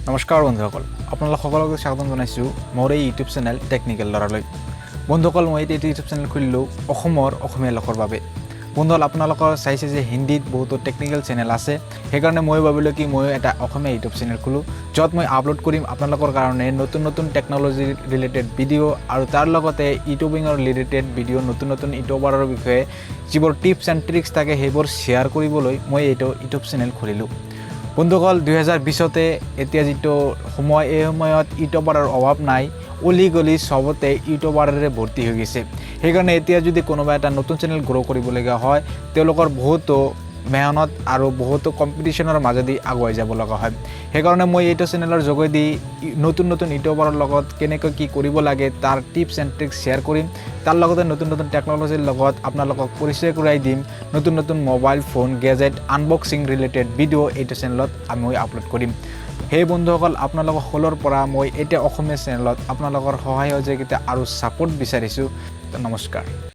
নমস্কাৰ বন্ধুসকল আপোনালোক সকলোকে স্বাগতম জনাইছো মোৰ এই ইউটিউব চেনেল টেকনিকেল লৰালৈ বন্ধুসকল মই এই ইউটিউব চেনেল খুলিলো অসমীয়া লোকৰ বাবে বন্ধুসকল আপোনালোকৰ চাইছে যে হিন্দীত বহুত টেকনিকেল চেনেল আছে সেইকাৰণে মই ভাবিলো কি মই এটা অসমীয়া ইউটিউব চেনেল খুলো যত মই আপলোড কৰিম আপোনালোকৰ কাৰণে নতুন টেকনলজি ৰিলেটেড ভিডিও আৰু তাৰ লগতে ইউটিউবিংৰ ৰিলেটেড ভিডিও নতুন ইউটিউবাৰৰ বিষয়ে যিবোৰ টিপছ এণ্ড ট্ৰিক্স থাকে সেইবোৰ শেয়াৰ কৰিবলৈ মই এইটো ইউটিউব চেনেল খুলিলো বন্ধুসকল 2020তে এতিয়া যেটো সময় এই সময়ত ইউটিউবাৰৰ অভাৱ নাই অলি গলি সবতে ইউটিউবাৰৰে ভৰ্তি হৈ গৈছে সেইকাৰণে এতিয়া যদি কোনোবা এটা নতুন চেনেল গ্ৰো কৰিবলগা হয় তেওঁলোকৰ বহুত মেহনত আৰু বহুত কম্পিটিশনৰ মাজেদি আগুৱাই যাব লগা হয় সেইকাৰণে মই এইটো চেনেলৰ যোগেদি নতুন ইউটিউবাৰৰ লগত কেনেকৈ কি কৰিব লাগে তাৰ টিপছ এণ্ড ট্ৰিক্স শেয়াৰ কৰিম তাৰ লগতে নতুন টেকনলজিৰ লগত আপোনালোকক পৰিচয় কৰাই দিম নতুন mobile phone gadget unboxing related video এইটো চেনেলত আমি আপলোড কৰিম সেই বন্ধুসকল আপোনালোকৰ সকলৰ পৰা মই এটা অসমীয়া চেনেলত আপোনালোকৰ সহায় সহযোগিতা আৰু সাপোৰ্ট বিচাৰিছো নমস্কাৰ